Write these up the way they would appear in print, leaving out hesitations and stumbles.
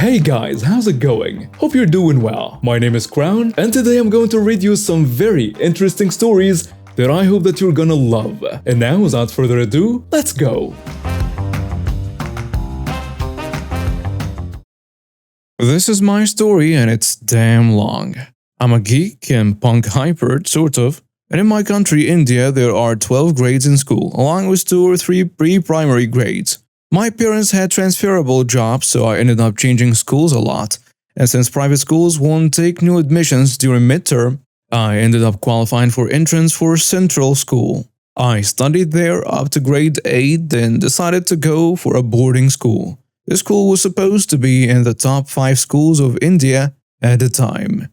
Hey guys, how's it going? Hope you're doing well. My name is Crown, and today I'm going to read you some very interesting stories that I hope that you're gonna love. And now, without further ado, let's go! This is my story and it's damn long. I'm a geek and punk hyper, sort of. And in my country, India, there are 12 grades in school, along with 2 or 3 pre-primary grades. My parents had transferable jobs, so I ended up changing schools a lot. And since private schools won't take new admissions during midterm, I ended up qualifying for entrance for Central School. I studied there up to grade 8, then decided to go for a boarding school. This school was supposed to be in the top 5 schools of India at the time.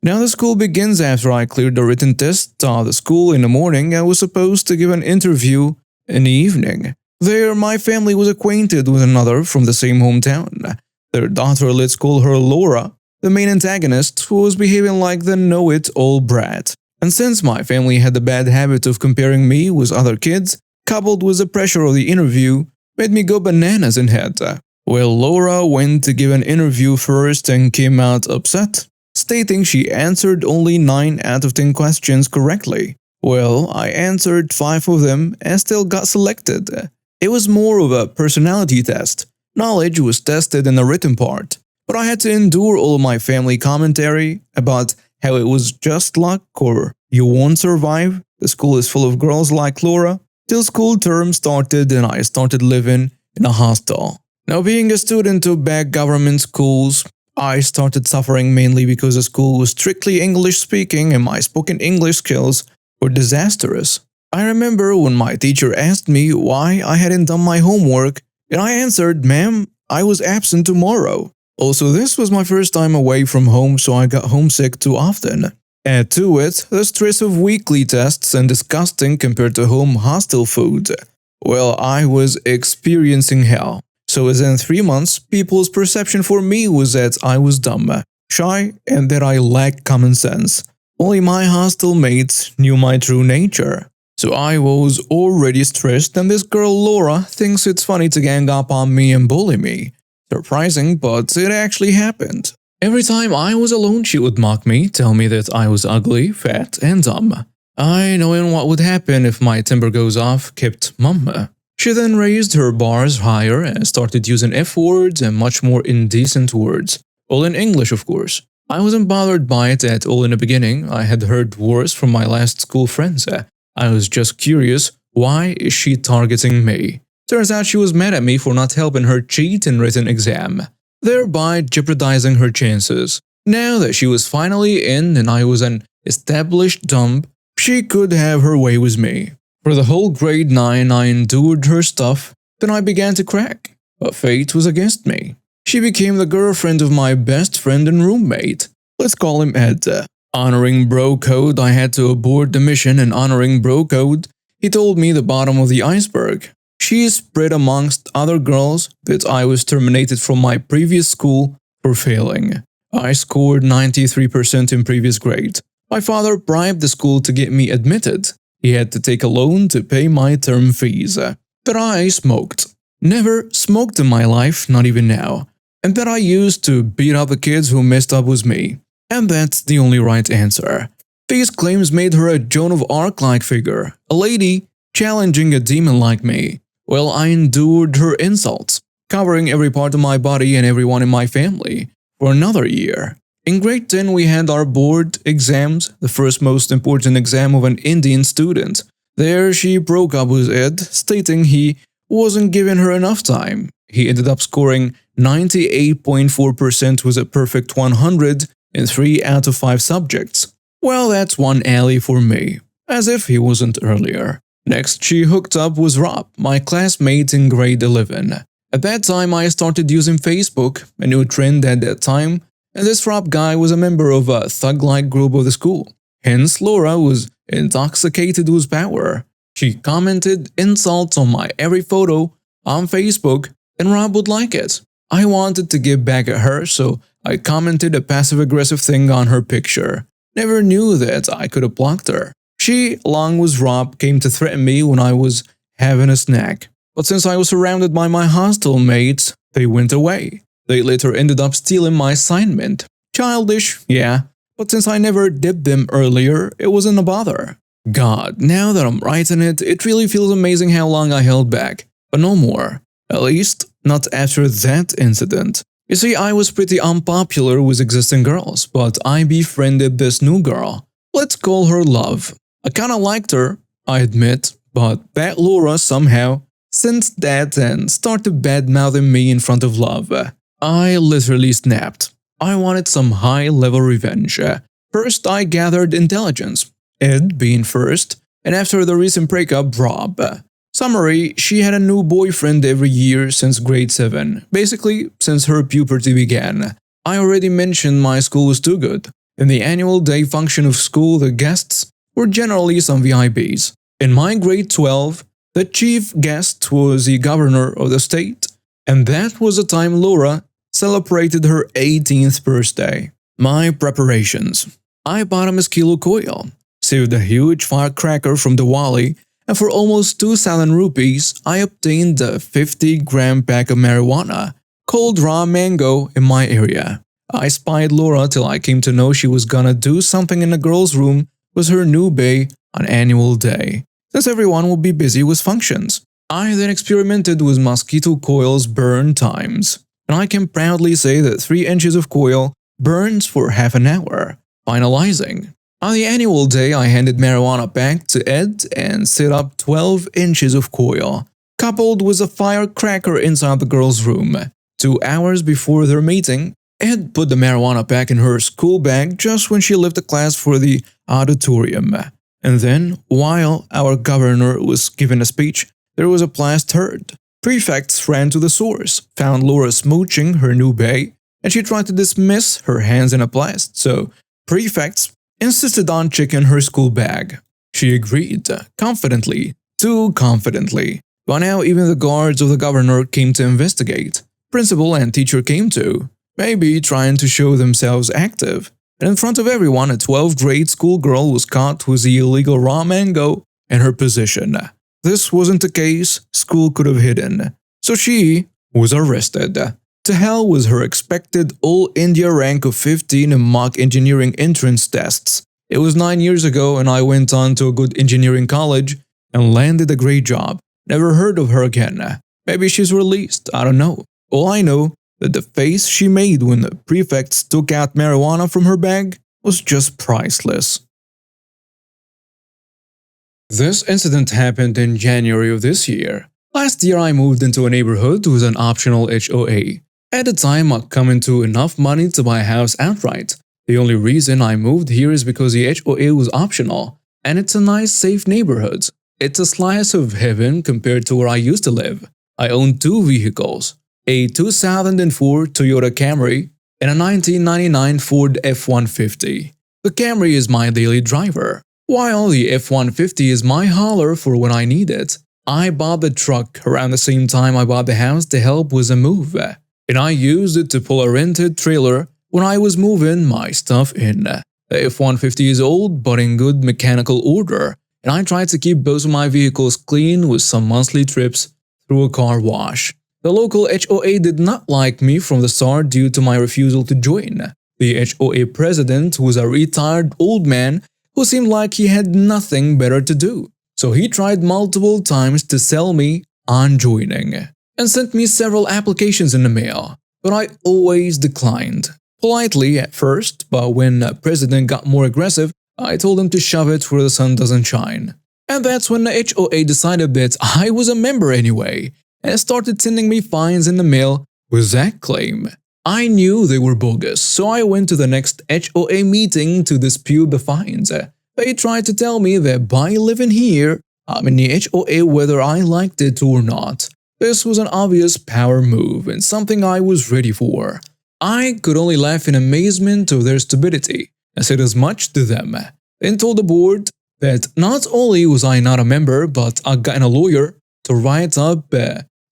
Now the school begins after I cleared the written test of the school in the morning. I was supposed to give an interview in the evening. There, my family was acquainted with another from the same hometown. Their daughter, let's call her Laura, the main antagonist, who was behaving like the know-it-all brat. And since my family had the bad habit of comparing me with other kids, coupled with the pressure of the interview, made me go bananas in head. Well, Laura went to give an interview first and came out upset, stating she answered only 9 out of 10 questions correctly. Well, I answered 5 of them and still got selected. It was more of a personality test. Knowledge was tested in the written part, but I had to endure all of my family commentary about how it was just luck or you won't survive, the school is full of girls like Laura, till school term started and I started living in a hostel. Now, being a student of bad government schools, I started suffering mainly because the school was strictly English speaking and my spoken English skills were disastrous. I remember when my teacher asked me why I hadn't done my homework, and I answered, "Ma'am, I was absent tomorrow." Also, this was my first time away from home, so I got homesick too often. Add to it the stress of weekly tests and disgusting compared to home hostel food. Well, I was experiencing hell. So within 3 months, people's perception for me was that I was dumb, shy, and that I lacked common sense. Only my hostel mates knew my true nature. So I was already stressed, and this girl Laura thinks it's funny to gang up on me and bully me. Surprising, but it actually happened. Every time I was alone, she would mock me, tell me that I was ugly, fat, and dumb. I, knowing what would happen if my temper goes off, kept mum. She then raised her bars higher and started using F-words and much more indecent words. All in English, of course. I wasn't bothered by it at all in the beginning. I had heard worse from my last school friends. I was just curious, why is she targeting me? Turns out she was mad at me for not helping her cheat in written exam, thereby jeopardizing her chances. Now that she was finally in and I was an established dumb, she could have her way with me. For the whole grade 9, I endured her stuff, then I began to crack. But fate was against me. She became the girlfriend of my best friend and roommate. Let's call him Ed. Honoring bro code, I had to abort the mission, and honoring bro code, he told me the bottom of the iceberg. She spread amongst other girls that I was terminated from my previous school for failing. I scored 93% in previous grade. My father bribed the school to get me admitted. He had to take a loan to pay my term fees. But I smoked. Never smoked in my life, not even now. And that I used to beat up the kids who messed up with me. And that's the only right answer. These claims made her a Joan of Arc-like figure, a lady challenging a demon like me. Well, I endured her insults, covering every part of my body and everyone in my family, for another year. In grade 10, we had our board exams, the first most important exam of an Indian student. There, she broke up with Ed, stating he wasn't giving her enough time. He ended up scoring 98.4% with a perfect 100 in 3 out of 5 subjects. Well, that's one alley for me, as if he wasn't earlier. Next, she hooked up with Rob, my classmate in grade 11. At that time, I started using Facebook, a new trend at that time, and this Rob guy was a member of a thug-like group of the school. Hence, Laura was intoxicated with power. She commented insults on my every photo on Facebook, and Rob would like it. I wanted to get back at her, so I commented a passive-aggressive thing on her picture. Never knew that I could have blocked her. She, along with Rob, came to threaten me when I was having a snack. But since I was surrounded by my hostel mates, they went away. They later ended up stealing my assignment. Childish, yeah, but since I never did them earlier, it wasn't a bother. God, now that I'm writing it, it really feels amazing how long I held back. But no more. At least, not after that incident. You see, I was pretty unpopular with existing girls, but I befriended this new girl. Let's call her Love. I kinda liked her, I admit, but that Laura somehow sensed that and started bad-mouthing me in front of Love. I literally snapped. I wanted some high-level revenge. First, I gathered intelligence, Ed being first, and after the recent breakup, Rob. Summary, she had a new boyfriend every year since grade 7, basically since her puberty began. I already mentioned my school was too good. In the annual day function of school, the guests were generally some VIPs. In my grade 12, the chief guest was the governor of the state, and that was the time Laura celebrated her 18th birthday. My preparations. I bought a mosquito coil, saved a huge firecracker from Diwali, and for almost 2,000 rupees, I obtained a 50-gram pack of marijuana called raw mango in my area. I spied Laura till I came to know she was gonna do something in the girls' room with her new bae on annual day, since everyone would be busy with functions. I then experimented with mosquito coils burn times, and I can proudly say that 3 inches of coil burns for half an hour, finalizing. On the annual day, I handed marijuana back to Ed and set up 12 inches of coil, coupled with a firecracker inside the girls' room. 2 hours before their meeting, Ed put the marijuana back in her school bag just when she left the class for the auditorium. And then, while our governor was giving a speech, there was a blast heard. Prefects ran to the source, found Laura smooching her new bae, and she tried to dismiss her hands in a blast, so prefects insisted on checking her school bag. She agreed, confidently, too confidently. By now, even the guards of the governor came to investigate. Principal and teacher came too, maybe trying to show themselves active. And in front of everyone, a 12th grade schoolgirl was caught with the illegal raw mango in her possession. This wasn't the case school could have hidden, so she was arrested. To hell with her expected all-India rank of 15 in mock engineering entrance tests. It was 9 years ago and I went on to a good engineering college and landed a great job. Never heard of her again. Maybe she's released, I don't know. All I know that the face she made when the prefects took out marijuana from her bag was just priceless. This incident happened in January of this year. Last year I moved into a neighborhood with an optional HOA. At the time, I'd come into enough money to buy a house outright. The only reason I moved here is because the HOA was optional, and it's a nice, safe neighborhood. It's a slice of heaven compared to where I used to live. I own 2 vehicles, a 2004 Toyota Camry and a 1999 Ford F-150. The Camry is my daily driver, while the F-150 is my hauler for when I need it. I bought the truck around the same time I bought the house to help with the move, and I used it to pull a rented trailer when I was moving my stuff in. The F-150 is old but in good mechanical order, and I try to keep both of my vehicles clean with some monthly trips through a car wash. The local HOA did not like me from the start due to my refusal to join. The HOA president was a retired old man who seemed like he had nothing better to do, so he tried multiple times to sell me on joining, and sent me several applications in the mail, but I always declined. Politely at first, but when the president got more aggressive, I told him to shove it where the sun doesn't shine. And that's when the HOA decided that I was a member anyway, and started sending me fines in the mail with that claim. I knew they were bogus, so I went to the next HOA meeting to dispute the fines. They tried to tell me that by living here, I'm in the HOA whether I liked it or not. This was an obvious power move and something I was ready for. I could only laugh in amazement of their stupidity and said as much to them, then told the board that not only was I not a member, but I'd gotten a lawyer to write up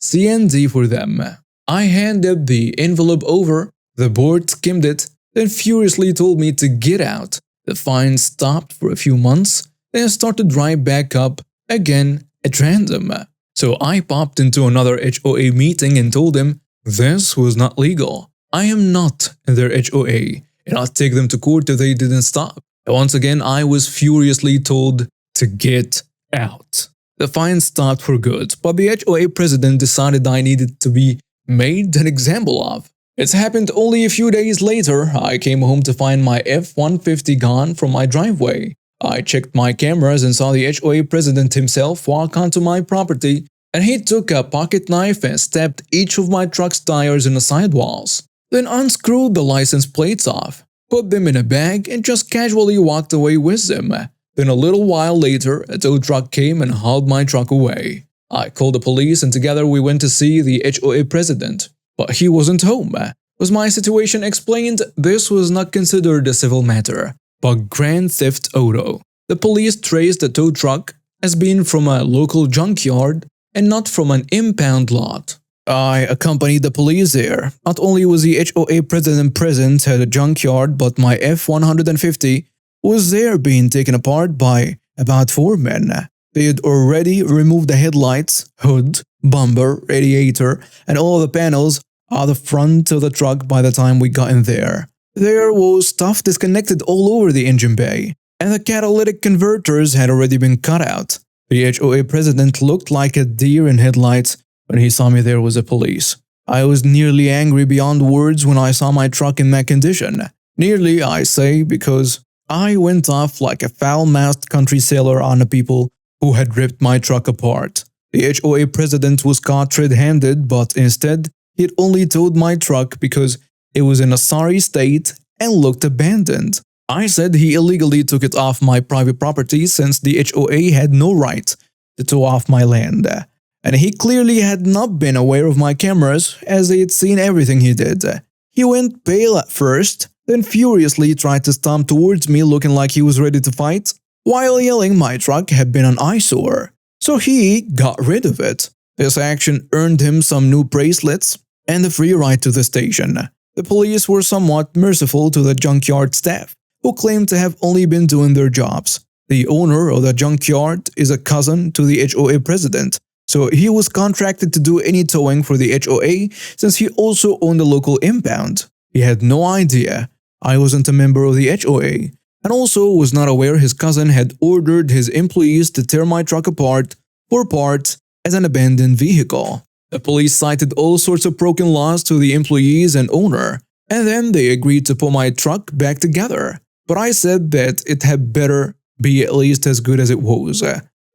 CND for them. I handed the envelope over, the board skimmed it, then furiously told me to get out. The fine stopped for a few months, then started right back up again at random. So I popped into another HOA meeting and told him this was not legal. I am not in their HOA, and I'll take them to court if they didn't stop. And once again, I was furiously told to get out. The fine stopped for good, but the HOA president decided I needed to be made an example of. It's happened only a few days later. I came home to find my F-150 gone from my driveway. I checked my cameras and saw the HOA president himself walk onto my property, and he took a pocket knife and stabbed each of my truck's tires in the sidewalls. Then unscrewed the license plates off, put them in a bag, and just casually walked away with them. Then a little while later, a tow truck came and hauled my truck away. I called the police and together we went to see the HOA president. But he wasn't home. Was my situation explained? This was not considered a civil matter, but grand theft auto. The police traced the tow truck as being from a local junkyard and not from an impound lot. I accompanied the police there. Not only was the HOA president present at a junkyard, but my F-150 was there being taken apart by about 4 men. They had already removed the headlights, hood, bumper, radiator, and all the panels out the front of the truck by the time we got in there. There was stuff disconnected all over the engine bay, and the catalytic converters had already been cut out. The HOA president looked like a deer in headlights when he saw me there with the police. I was nearly angry beyond words when I saw my truck in that condition. Nearly, I say, because I went off like a foul-mouthed country sailor on the people who had ripped my truck apart. The HOA president was caught red-handed, but instead, he had only towed my truck because it was in a sorry state and looked abandoned. I said he illegally took it off my private property since the HOA had no right to tow off my land. And he clearly had not been aware of my cameras as they had seen everything he did. He went pale at first, then furiously tried to stomp towards me looking like he was ready to fight, while yelling my truck had been an eyesore. So he got rid of it. This action earned him some new bracelets and a free ride to the station. The police were somewhat merciful to the junkyard staff, who claimed to have only been doing their jobs. The owner of the junkyard is a cousin to the HOA president, so he was contracted to do any towing for the HOA since he also owned a local impound. He had no idea I wasn't a member of the HOA, and also was not aware his cousin had ordered his employees to tear my truck apart for parts as an abandoned vehicle. The police cited all sorts of broken laws to the employees and owner, and then they agreed to put my truck back together. But I said that it had better be at least as good as it was,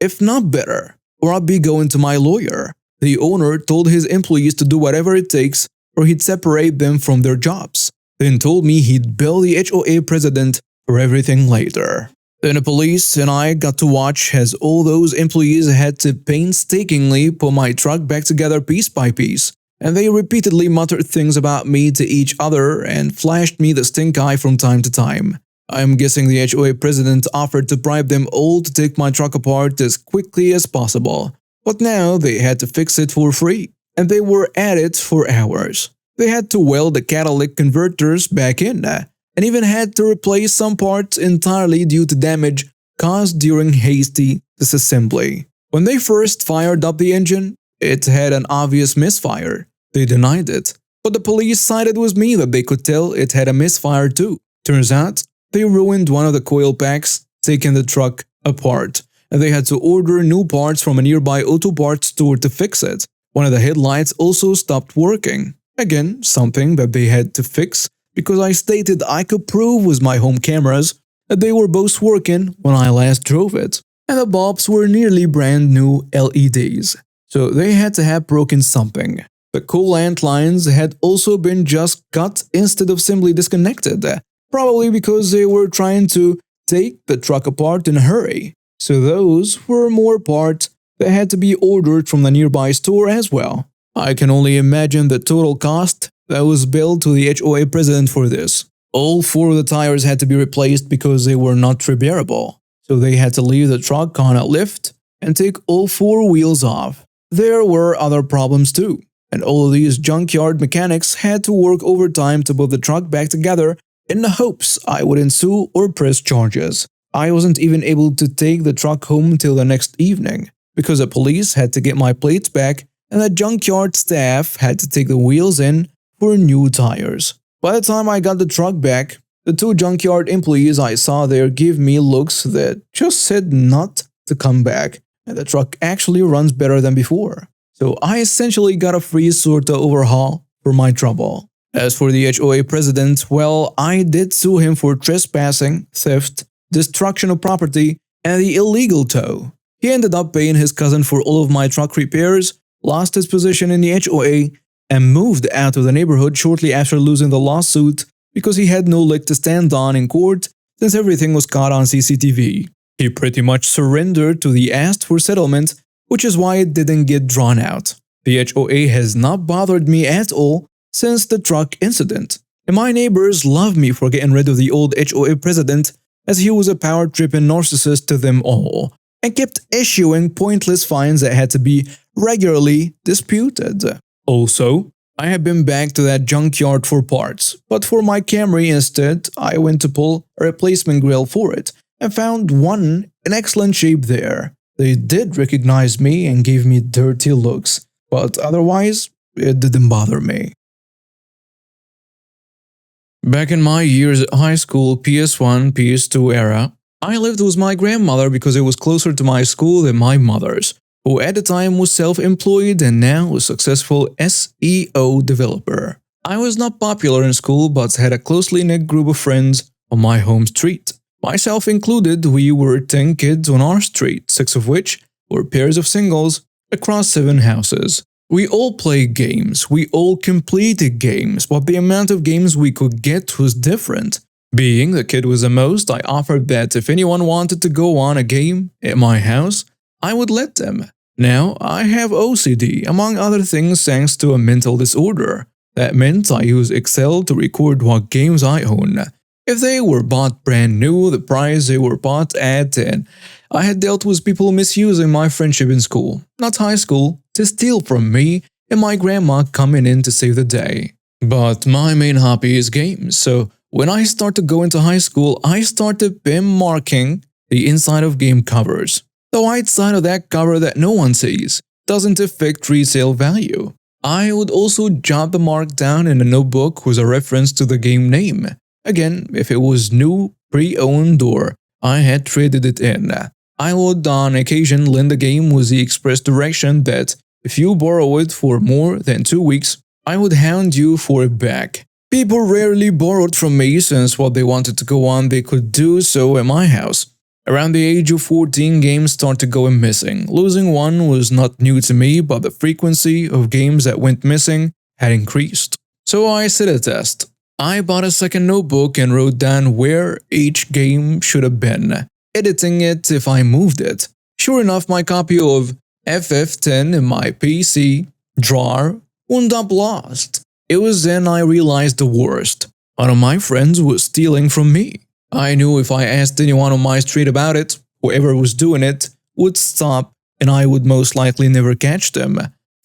if not better, or I'd be going to my lawyer. The owner told his employees to do whatever it takes or he'd separate them from their jobs, then told me he'd bill the HOA president for everything later. Then the police and I got to watch as all those employees had to painstakingly put my truck back together piece by piece, and they repeatedly muttered things about me to each other and flashed me the stink eye from time to time. I'm guessing the HOA president offered to bribe them all to take my truck apart as quickly as possible, but now they had to fix it for free, and they were at it for hours. They had to weld the catalytic converters back in, and even had to replace some parts entirely due to damage caused during hasty disassembly. When they first fired up the engine, it had an obvious misfire. They denied it, but the police sided with me that they could tell it had a misfire too. Turns out, they ruined one of the coil packs, taking the truck apart, and they had to order new parts from a nearby auto parts store to fix it. One of the headlights also stopped working. Again, something that they had to fix because I stated I could prove with my home cameras that they were both working when I last drove it, and the bulbs were nearly brand new LEDs, so they had to have broken something. The coolant lines had also been just cut instead of simply disconnected, probably because they were trying to take the truck apart in a hurry, so those were more parts that had to be ordered from the nearby store as well. I can only imagine the total cost that was billed to the HOA president for this. All 4 of the tires had to be replaced because they were not repairable, so they had to leave the truck on a lift and take all 4 wheels off. There were other problems too, and all of these junkyard mechanics had to work overtime to put the truck back together in the hopes I wouldn't sue or press charges. I wasn't even able to take the truck home until the next evening, because the police had to get my plates back and the junkyard staff had to take the wheels in for new tires. By the time I got the truck back, the two junkyard employees I saw there gave me looks that just said not to come back, and the truck actually runs better than before. So I essentially got a free sort of overhaul for my trouble. As for the HOA president, well, I did sue him for trespassing, theft, destruction of property, and the illegal tow. He ended up paying his cousin for all of my truck repairs, lost his position in the HOA, and moved out of the neighborhood shortly after losing the lawsuit because he had no leg to stand on in court since everything was caught on CCTV. He pretty much surrendered to the ask for settlement, which is why it didn't get drawn out. The HOA has not bothered me at all since the truck incident, and my neighbors love me for getting rid of the old HOA president as he was a power-tripping narcissist to them all, and kept issuing pointless fines that had to be regularly disputed. Also, I have been back to that junkyard for parts, but for my Camry instead, I went to pull a replacement grill for it and found one in excellent shape there. They did recognize me and gave me dirty looks, but otherwise, it didn't bother me. Back in my years at high school PS1, PS2 era, I lived with my grandmother because it was closer to my school than my mother's, who at the time was self-employed and now a successful SEO developer. I was not popular in school but had a closely knit group of friends on my home street. Myself included, we were 10 kids on our street, 6 of which were pairs of singles across 7 houses. We all played games, we all completed games, but the amount of games we could get was different. Being the kid with the most, I offered that if anyone wanted to go on a game at my house, I would let them. Now, I have OCD, among other things thanks to a mental disorder. That meant I use Excel to record what games I own. If they were bought brand new, the price they were bought at, and I had dealt with people misusing my friendship in school, not high school, to steal from me and my grandma coming in to save the day. But my main hobby is games, so when I started to go into high school, I started pin marking the inside of game covers. The white side of that cover that no one sees doesn't affect resale value. I would also jot the mark down in a notebook with a reference to the game name. Again, if it was new, pre-owned, or I had traded it in. I would on occasion lend the game with the express direction that if you borrow it for more than 2 weeks, I would hound you for it back. People rarely borrowed from me since what they wanted to go on they could do so at my house. Around the age of 14, games started going missing. Losing one was not new to me, but the frequency of games that went missing had increased. So I set a test. I bought a second notebook and wrote down where each game should have been, editing it if I moved it. Sure enough, my copy of FF10 in my PC drawer wound up lost. It was then I realized the worst. One of my friends was stealing from me. I knew if I asked anyone on my street about it, whoever was doing it would stop and I would most likely never catch them.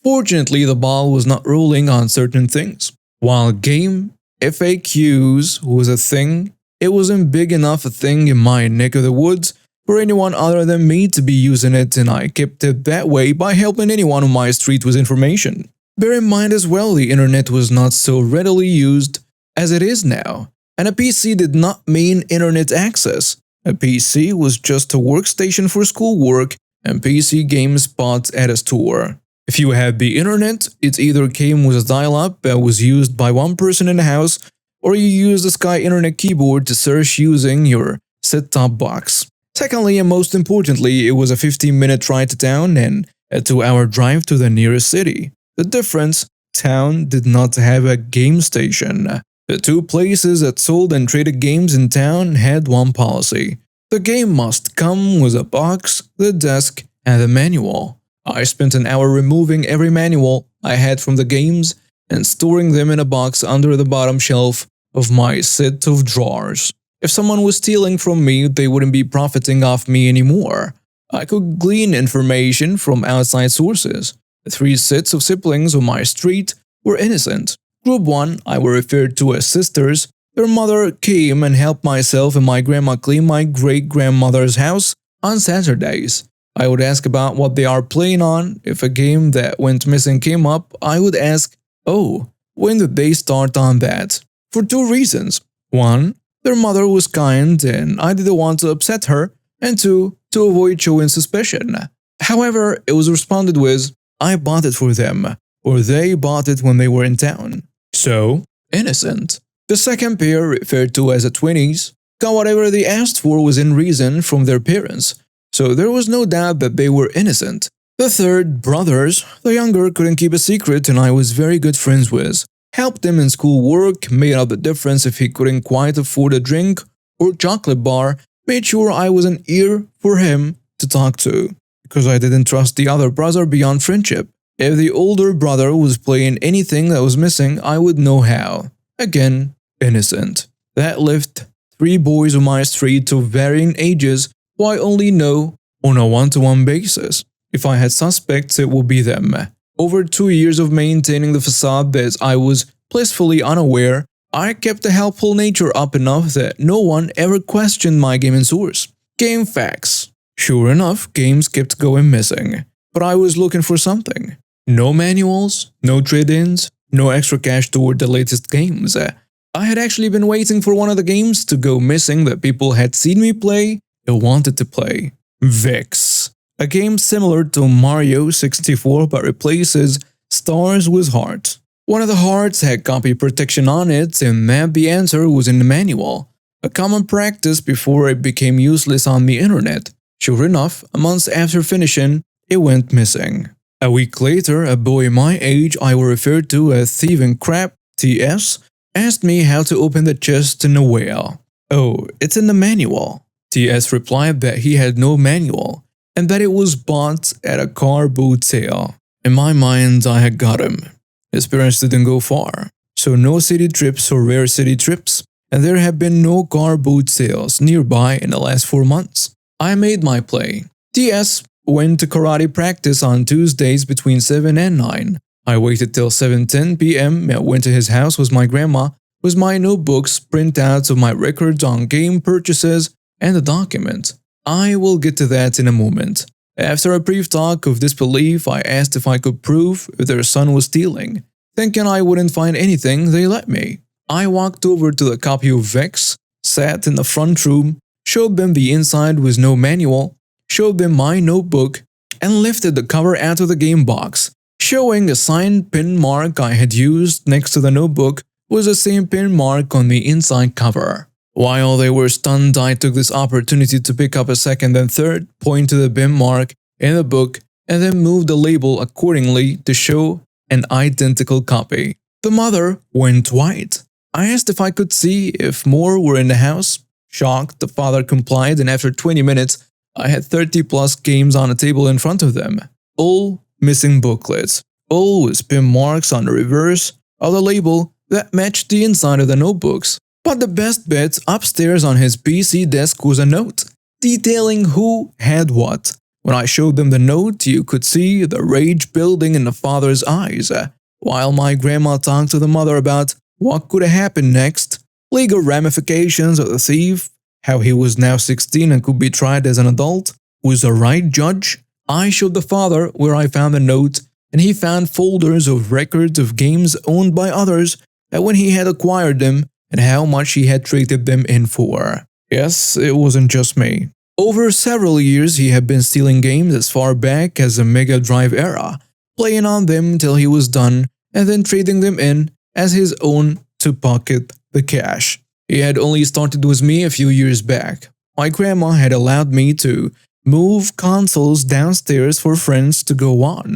Fortunately, the ball was not rolling on certain things. While game FAQs was a thing, it wasn't big enough a thing in my neck of the woods for anyone other than me to be using it, and I kept it that way by helping anyone on my street with information. Bear in mind as well, the internet was not so readily used as it is now, and a PC did not mean internet access. A PC was just a workstation for schoolwork and PC games bought at a store. If you had the internet, it either came with a dial-up that was used by one person in the house, or you used the Sky Internet keyboard to search using your set-top box. Secondly, and most importantly, it was a 15-minute ride to town and a 2-hour drive to the nearest city. The difference, town did not have a game station. The 2 places that sold and traded games in town had one policy. The game must come with a box, the desk, and the manual. I spent an hour removing every manual I had from the games and storing them in a box under the bottom shelf of my set of drawers. If someone was stealing from me, they wouldn't be profiting off me anymore. I could glean information from outside sources. The 3 sets of siblings on my street were innocent. Group 1, I were referred to as sisters. Their mother came and helped myself and my grandma clean my great-grandmother's house on Saturdays. I would ask about what they are playing on. If a game that went missing came up, I would ask, "Oh, when did they start on that? For two reasons. One, their mother was kind and I didn't want to upset her, and two, to avoid showing suspicion. However, it was responded with, I bought it for them, or they bought it when they were in town. So, innocent. The second pair, referred to as the twinnies, got whatever they asked for within reason from their parents, so there was no doubt that they were innocent. The third, brothers, the younger couldn't keep a secret and I was very good friends with. Helped him in schoolwork, made up the difference if he couldn't quite afford a drink or chocolate bar, made sure I was an ear for him to talk to, because I didn't trust the other brother beyond friendship. If the older brother was playing anything that was missing, I would know how. Again, innocent. That left 3 boys on my street to varying ages who I only know on a one-to-one basis. If I had suspects, it would be them. Over 2 years of maintaining the facade that I was blissfully unaware, I kept the helpful nature up enough that no one ever questioned my gaming source. Game facts. Sure enough, games kept going missing. But I was looking for something. No manuals, no trade-ins, no extra cash toward the latest games. I had actually been waiting for one of the games to go missing that people had seen me play and wanted to play. Vix. A game similar to Mario 64 but replaces stars with hearts. One of the hearts had copy protection on it and that the answer was in the manual. A common practice before it became useless on the internet. Sure enough, months after finishing, it went missing. A week later, a boy my age I will refer to as Thieving Crap, TS, asked me how to open the chest in a whale. Oh, it's in the manual. TS replied that he had no manual, and that it was bought at a car boot sale. In my mind, I had got him. His parents didn't go far, so no city trips or rare city trips, and there have been no car boot sales nearby in the last 4 months. I made my play. TS went to karate practice on Tuesdays between 7 and 9. I waited till 7:10 p.m. and went to his house with my grandma with my notebooks, printouts of my records on game purchases, and a document. I will get to that in a moment. After a brief talk of disbelief, I asked if I could prove if their son was stealing. Thinking I wouldn't find anything, they let me. I walked over to the copy of Vex, sat in the front room, showed them the inside with no manual, showed them my notebook, and lifted the cover out of the game box, showing a signed pin mark I had used next to the notebook was the same pin mark on the inside cover. While they were stunned, I took this opportunity to pick up a second and third, point to the pin mark in the book, and then move the label accordingly to show an identical copy. The mother went white. I asked if I could see if more were in the house. Shocked, the father complied, and after 20 minutes, I had 30 plus games on a table in front of them. All missing booklets. All with pin marks on the reverse of the label that matched the inside of the notebooks. But the best bet, upstairs on his PC desk was a note, detailing who had what. When I showed them the note, you could see the rage building in the father's eyes, while my grandma talked to the mother about what could happen next, legal ramifications of the thief, how he was now 16 and could be tried as an adult. Was the right judge? I showed the father where I found the note, and he found folders of records of games owned by others and when he had acquired them, and how much he had traded them in for. Yes, it wasn't just me. Over several years, he had been stealing games as far back as the Mega Drive era, playing on them till he was done, and then trading them in as his own to pocket the cash. He had only started with me a few years back. My grandma had allowed me to move consoles downstairs for friends to go on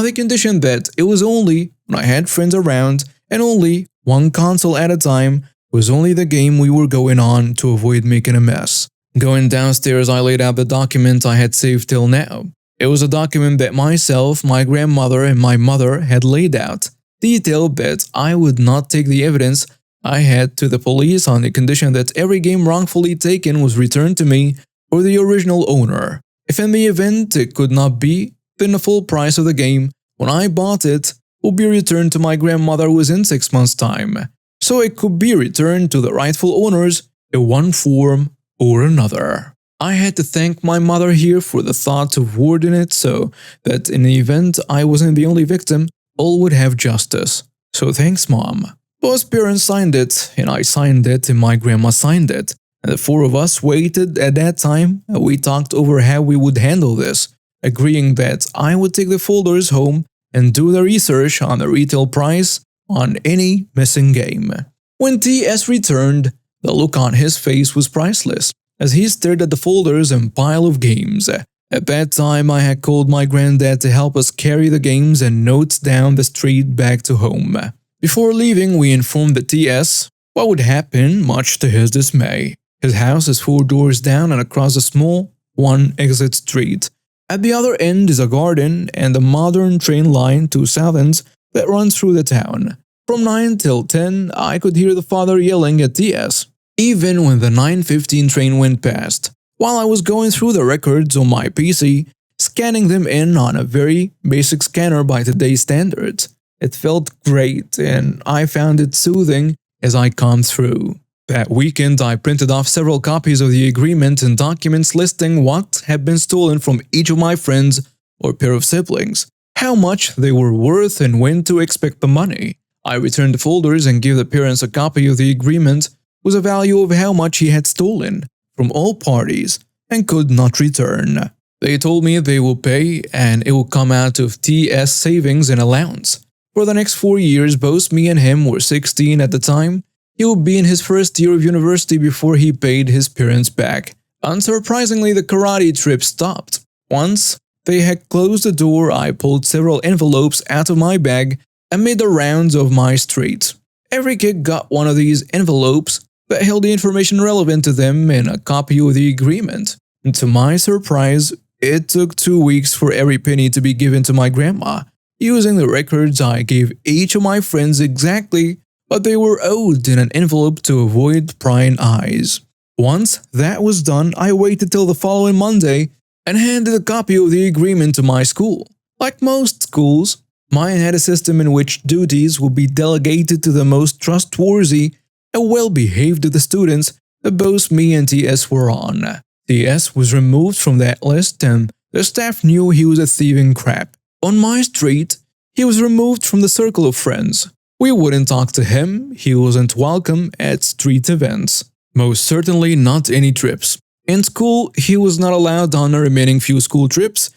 the condition that it was only when I had friends around and only one console at a time was only the game we were going on to avoid making a mess. Going downstairs, I laid out the document I had saved till now. It was a document that myself, my grandmother, and my mother had laid out, detailed that I would not take the evidence I had to the police on the condition that every game wrongfully taken was returned to me or the original owner. If in the event it could not be, then the full price of the game, when I bought it, will be returned to my grandmother within 6 months' time, so it could be returned to the rightful owners in one form or another. I had to thank my mother here for the thought of wording it so that in the event I wasn't the only victim, all would have justice. So thanks, Mom. Both parents signed it, and I signed it, and my grandma signed it. And the four of us waited at that time, and we talked over how we would handle this, agreeing that I would take the folders home and do the research on the retail price on any missing game. When TS returned, the look on his face was priceless, as he stared at the folders and pile of games. At that time, I had called my granddad to help us carry the games and notes down the street back to home. Before leaving, we informed the TS what would happen, much to his dismay. His house is 4 doors down and across a small one-exit street. At the other end is a garden and a modern train line to Southends that runs through the town. From 9 till 10, I could hear the father yelling at TS, even when the 9:15 train went past, while I was going through the records on my PC, scanning them in on a very basic scanner by today's standards. It felt great, and I found it soothing as I combed through. That weekend, I printed off several copies of the agreement and documents listing what had been stolen from each of my friends or pair of siblings, how much they were worth, and when to expect the money. I returned the folders and gave the parents a copy of the agreement with a value of how much he had stolen from all parties and could not return. They told me they will pay and it will come out of TS savings and allowance. For the next 4 years, both me and him were 16 at the time. He would be in his first year of university before he paid his parents back. Unsurprisingly, the karate trip stopped. Once they had closed the door, I pulled several envelopes out of my bag and made the rounds of my street. Every kid got one of these envelopes that held the information relevant to them and a copy of the agreement. And to my surprise, it took 2 weeks for every penny to be given to my grandma. Using the records, I gave each of my friends exactly what they were owed in an envelope to avoid prying eyes. Once that was done, I waited till the following Monday and handed a copy of the agreement to my school. Like most schools, mine had a system in which duties would be delegated to the most trustworthy and well-behaved of the students that both me and TS were on. TS was removed from that list and the staff knew he was a thieving crap. On my street, he was removed from the circle of friends. We wouldn't talk to him, he wasn't welcome at street events. Most certainly not any trips. In school, he was not allowed on the remaining few school trips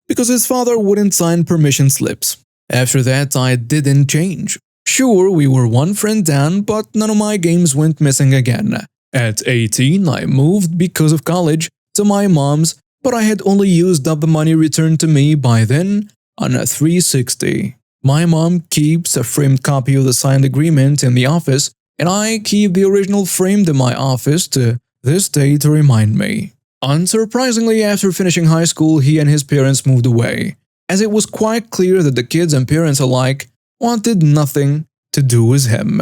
because his father wouldn't sign permission slips. After that, I didn't change. Sure, we were one friend down, but none of my games went missing again. At 18, I moved because of college to my mom's, but I had only used up the money returned to me by then on a 360. My mom keeps a framed copy of the signed agreement in the office, and I keep the original framed in my office to this day to remind me. Unsurprisingly, after finishing high school, he and his parents moved away, as it was quite clear that the kids and parents alike wanted nothing to do with him.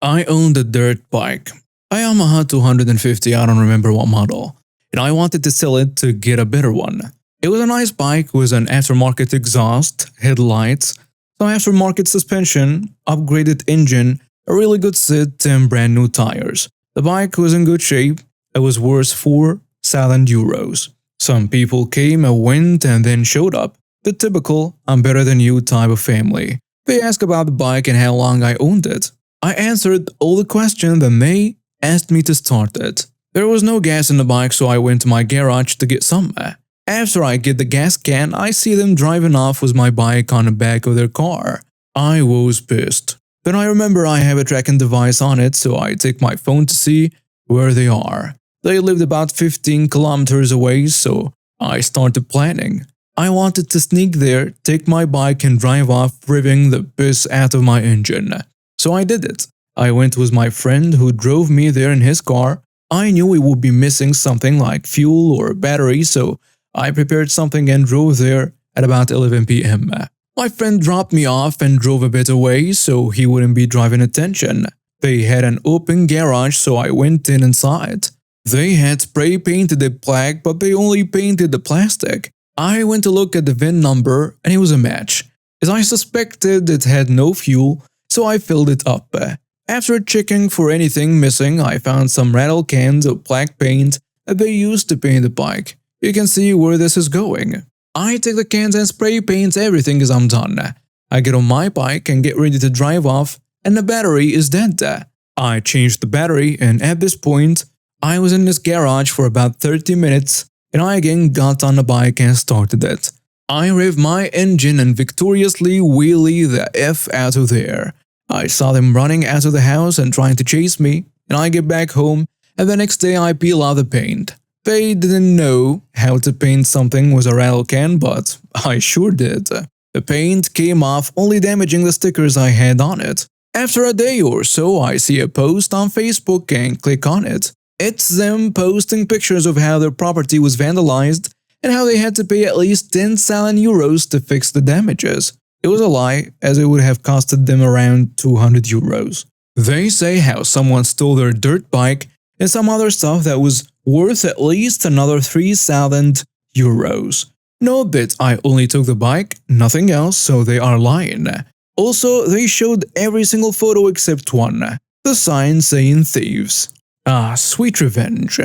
I owned a dirt bike, a Yamaha 250, I don't remember what model, and I wanted to sell it to get a better one. It was a nice bike with an aftermarket exhaust, headlights, some aftermarket suspension, upgraded engine, a really good sit, and brand new tires. The bike was in good shape. It was worth €4,000. Some people came and went and then showed up. The typical "I'm better than you" type of family. They asked about the bike and how long I owned it. I answered all the questions and they asked me to start it. There was no gas in the bike, so I went to my garage to get some. After I get the gas can, I see them driving off with my bike on the back of their car. I was pissed. Then I remember I have a tracking device on it, so I take my phone to see where they are. They lived about 15 kilometers away, so I started planning. I wanted to sneak there, take my bike and drive off, revving the piss out of my engine. So I did it. I went with my friend who drove me there in his car. I knew we would be missing something like fuel or battery, so I prepared something and drove there at about 11 p.m. My friend dropped me off and drove a bit away so he wouldn't be driving attention. They had an open garage, so I went in inside. They had spray painted it black, but they only painted the plastic. I went to look at the VIN number and it was a match. As I suspected, it had no fuel, so I filled it up. After checking for anything missing, I found some rattle cans of black paint that they used to paint the bike. You can see where this is going. I take the cans and spray paint everything as I'm done. I get on my bike and get ready to drive off, and the battery is dead. I changed the battery, and at this point, I was in this garage for about 30 minutes, and I again got on the bike and started it. I rev my engine and victoriously wheelie the F out of there. I saw them running out of the house and trying to chase me, and I get back home, and the next day I peel out the paint. They didn't know how to paint something with a rattle can, but I sure did. The paint came off, only damaging the stickers I had on it. After a day or so, I see a post on Facebook and click on it. It's them posting pictures of how their property was vandalized and how they had to pay at least 10,000 euros to fix the damages. It was a lie, as it would have costed them around 200 euros. They say how someone stole their dirt bike and some other stuff that was worth at least another 3,000 euros. Note that I only took the bike, nothing else, so they are lying. Also, they showed every single photo except one, the sign saying thieves. Ah, sweet revenge.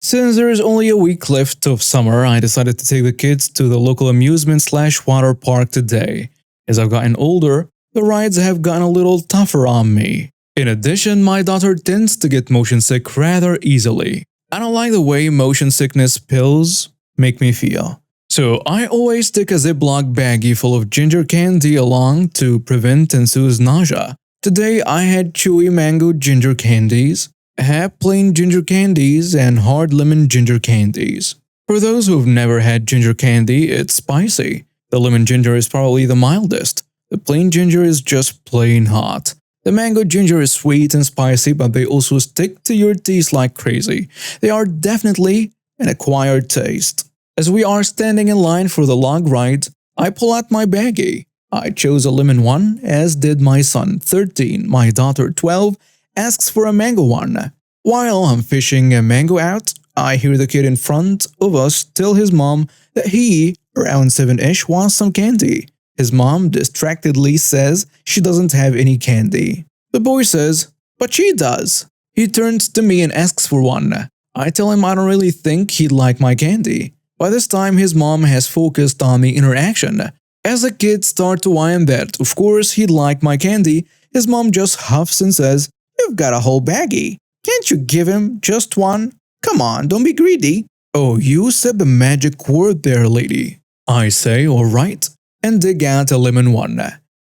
Since there is only a week left of summer, I decided to take the kids to the local amusement/water park today. As I've gotten older, the rides have gotten a little tougher on me. In addition, my daughter tends to get motion sick rather easily. I don't like the way motion sickness pills make me feel. So I always take a Ziploc baggie full of ginger candy along to prevent and soothe nausea. Today I had chewy mango ginger candies, have plain ginger candies, and hard lemon ginger candies. For those who've never had ginger candy, it's spicy. The lemon ginger is probably the mildest. The plain ginger is just plain hot. The mango ginger is sweet and spicy, but they also stick to your teeth like crazy. They are definitely an acquired taste. As we are standing in line for the log ride, I pull out my baggie. I chose a lemon one, as did my son, 13. My daughter, 12, asks for a mango one. While I'm fishing a mango out, I hear the kid in front of us tell his mom that he, around 7-ish, wants some candy. His mom distractedly says she doesn't have any candy. The boy says, "But she does." He turns to me and asks for one. I tell him I don't really think he'd like my candy. By this time, his mom has focused on the interaction. As the kids start to whine that, of course, he'd like my candy, his mom just huffs and says, "You've got a whole baggie. Can't you give him just one? Come on, don't be greedy." "Oh, you said the magic word there, lady." I say, "Alright," and dig out a lemon one.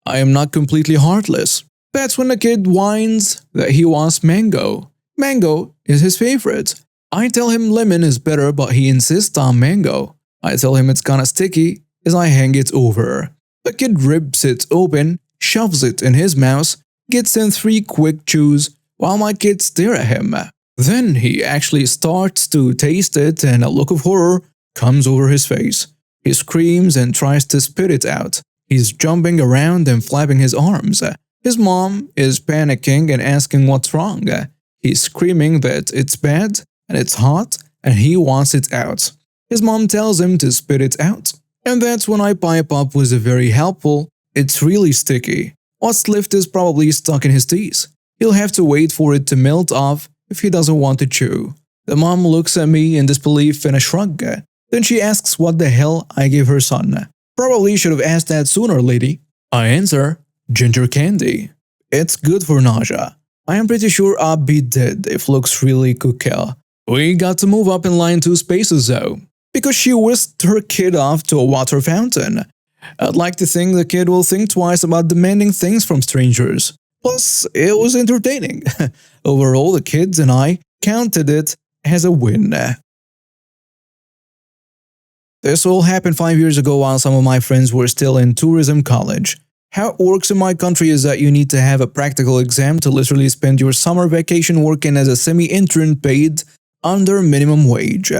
I am not completely heartless. That's when the kid whines that he wants mango. Mango is his favorite. I tell him lemon is better, but he insists on mango. I tell him it's kinda sticky as I hang it over. The kid rips it open, shoves it in his mouth, gets in 3 quick chews while my kids stare at him. Then he actually starts to taste it and a look of horror comes over his face. He screams and tries to spit it out. He's jumping around and flapping his arms. His mom is panicking and asking what's wrong. He's screaming that it's bad and it's hot and he wants it out. His mom tells him to spit it out. And that's when I pipe up with a very helpful, "It's really sticky." What's left is probably stuck in his teeth. He'll have to wait for it to melt off if he doesn't want to chew. The mom looks at me in disbelief and a shrug. Then she asks what the hell I gave her son. "Probably should have asked that sooner, lady." I answer, "Ginger candy. It's good for nausea. I am pretty sure I'd be dead if looks really could kill." We got to move up in line 2 spaces though, because she whisked her kid off to a water fountain. I'd like to think the kid will think twice about demanding things from strangers. Plus, it was entertaining. Overall, the kids and I counted it as a win. This all happened 5 years ago while some of my friends were still in tourism college. How it works in my country is that you need to have a practical exam to literally spend your summer vacation working as a semi-intern paid under minimum wage.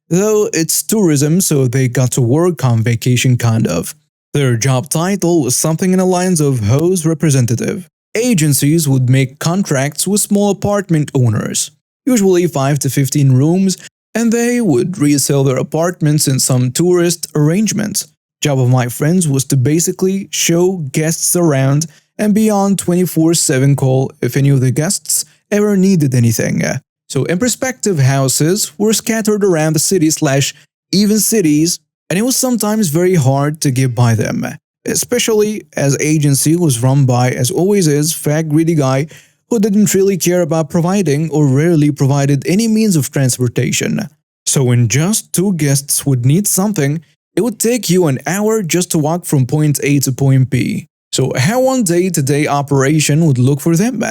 Though it's tourism, so they got to work on vacation kind of. Their job title was something in the lines of HOA's representative. Agencies would make contracts with small apartment owners, usually 5 to 15 rooms, and they would resell their apartments in some tourist arrangements. Job of my friends was to basically show guests around and be on 24/7 call if any of the guests ever needed anything. So in perspective, houses were scattered around the city/even cities and it was sometimes very hard to get by them, especially as agency was run by, as always is, fat greedy guy who didn't really care about providing or rarely provided any means of transportation. So when just two guests would need something, it would take you an hour just to walk from point A to point B. So how one day-to-day operation would look for them?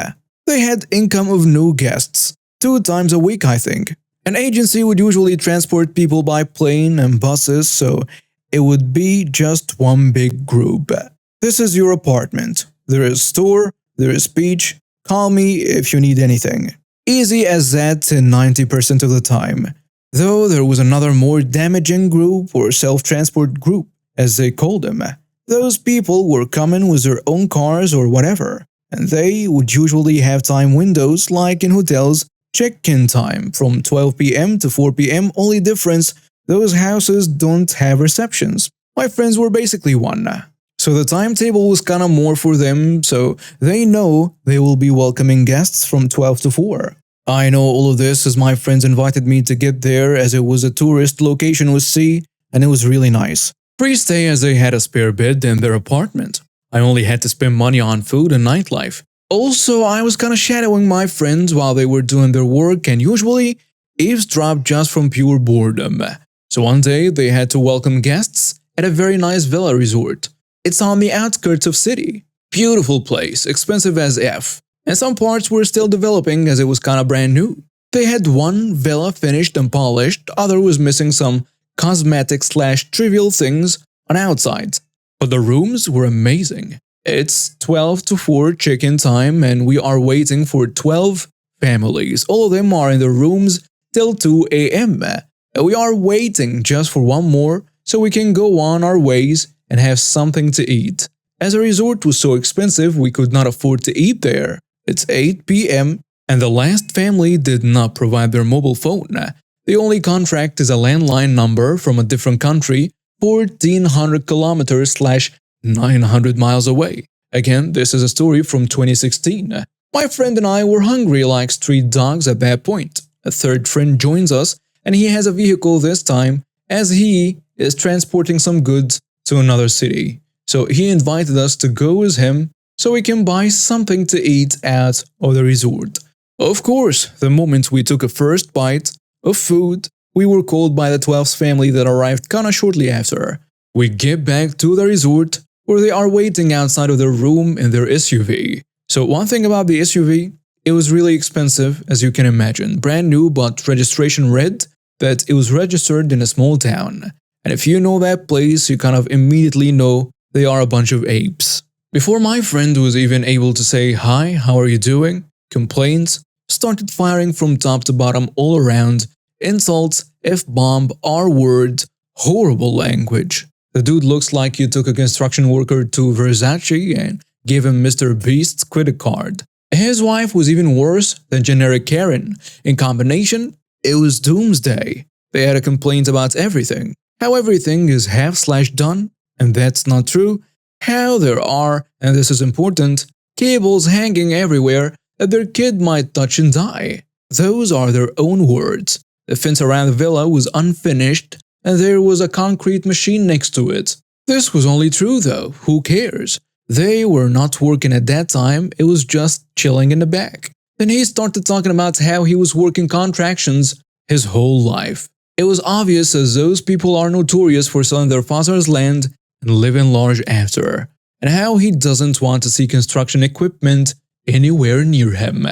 They had income of new guests, 2 times a week I think. An agency would usually transport people by plane and buses, so it would be just one big group. This is your apartment. There is store, there is beach. Call me if you need anything. Easy as that in 90% of the time. Though there was another more damaging group or self-transport group, as they called them. Those people were coming with their own cars or whatever, and they would usually have time windows like in hotels, check-in time from 12 p.m. to 4 p.m. Only difference, those houses don't have receptions. My friends were basically one. So the timetable was kinda more for them, so they know they will be welcoming guests from 12 to 4. I know all of this as my friends invited me to get there as it was a tourist location with sea, and it was really nice. Free stay as they had a spare bed in their apartment. I only had to spend money on food and nightlife. Also, I was kinda shadowing my friends while they were doing their work and usually eavesdropped just from pure boredom. So one day they had to welcome guests at a very nice villa resort. It's on the outskirts of city. Beautiful place, expensive as F. And some parts were still developing as it was kinda brand new. They had one villa finished and polished, other was missing some cosmetic/trivial things on outside. But the rooms were amazing. It's 12 to 4 check-in time and we are waiting for 12 families. All of them are in their rooms till 2 a.m. We are waiting just for one more so we can go on our ways and have something to eat. As a resort was so expensive we could not afford to eat there. It's 8 p.m. and the last family did not provide their mobile phone. The only contract is a landline number from a different country, 1400 kilometers/900 miles away. Again, this is a story from 2016. My friend and I were hungry like street dogs at that point. A third friend joins us and he has a vehicle this time as he is transporting some goods to another city. So he invited us to go with him so we can buy something to eat at the resort. Of course, the moment we took a first bite of food, we were called by the 12th family that arrived kinda shortly after. We get back to the resort where they are waiting outside of their room in their SUV. So one thing about the SUV, it was really expensive as you can imagine. Brand new but registration read that it was registered in a small town. And if you know that place, you kind of immediately know they are a bunch of apes. Before my friend was even able to say hi, how are you doing, complaints started firing from top to bottom all around, insults, F-bomb, R-word, horrible language. The dude looks like you took a construction worker to Versace and gave him Mr. Beast's credit card. His wife was even worse than generic Karen. In combination, it was doomsday. They had a complaint about everything. How everything is half/done, and that's not true. How there are, and this is important, cables hanging everywhere that their kid might touch and die. Those are their own words. The fence around the villa was unfinished and there was a concrete machine next to it. This was only true though, who cares? They were not working at that time, it was just chilling in the back. Then he started talking about how he was working contractions his whole life. It was obvious as those people are notorious for selling their father's land and living large after, and how he doesn't want to see construction equipment anywhere near him.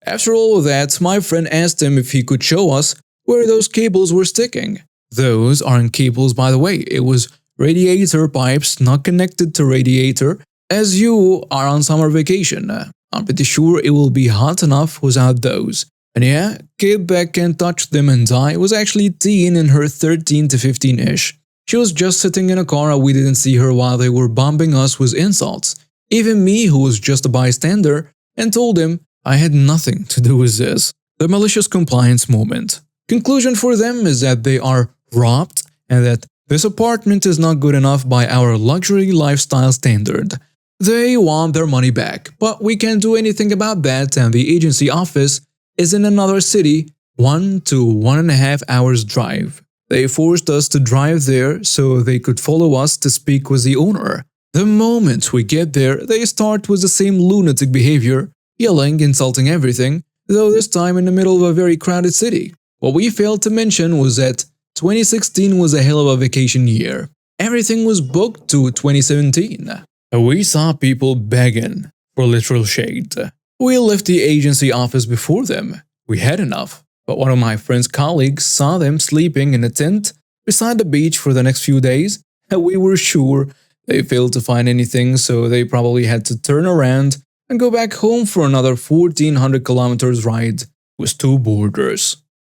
After all of that, my friend asked him if he could show us where those cables were sticking. Those aren't cables by the way, it was radiator pipes not connected to radiator as you are on summer vacation. I'm pretty sure it will be hot enough without those. And yeah, kid that can touch them and die was actually teen in her 13 to 15-ish. She was just sitting in a car and we didn't see her while they were bombing us with insults. Even me, who was just a bystander, and told him I had nothing to do with this. The malicious compliance moment. Conclusion for them is that they are robbed and that this apartment is not good enough by our luxury lifestyle standard. They want their money back, but we can't do anything about that and the agency office is in another city, 1 to 1.5 hours drive. They forced us to drive there so they could follow us to speak with the owner. The moment we get there, they start with the same lunatic behavior, yelling, insulting everything, though this time in the middle of a very crowded city. What we failed to mention was that 2016 was a hell of a vacation year. Everything was booked to 2017. We saw people begging for literal shade. We left the agency office before them. We had enough. But one of my friend's colleagues saw them sleeping in a tent beside the beach for the next few days, and we were sure they failed to find anything, so they probably had to turn around and go back home for another 1400 kilometers ride with two boarders.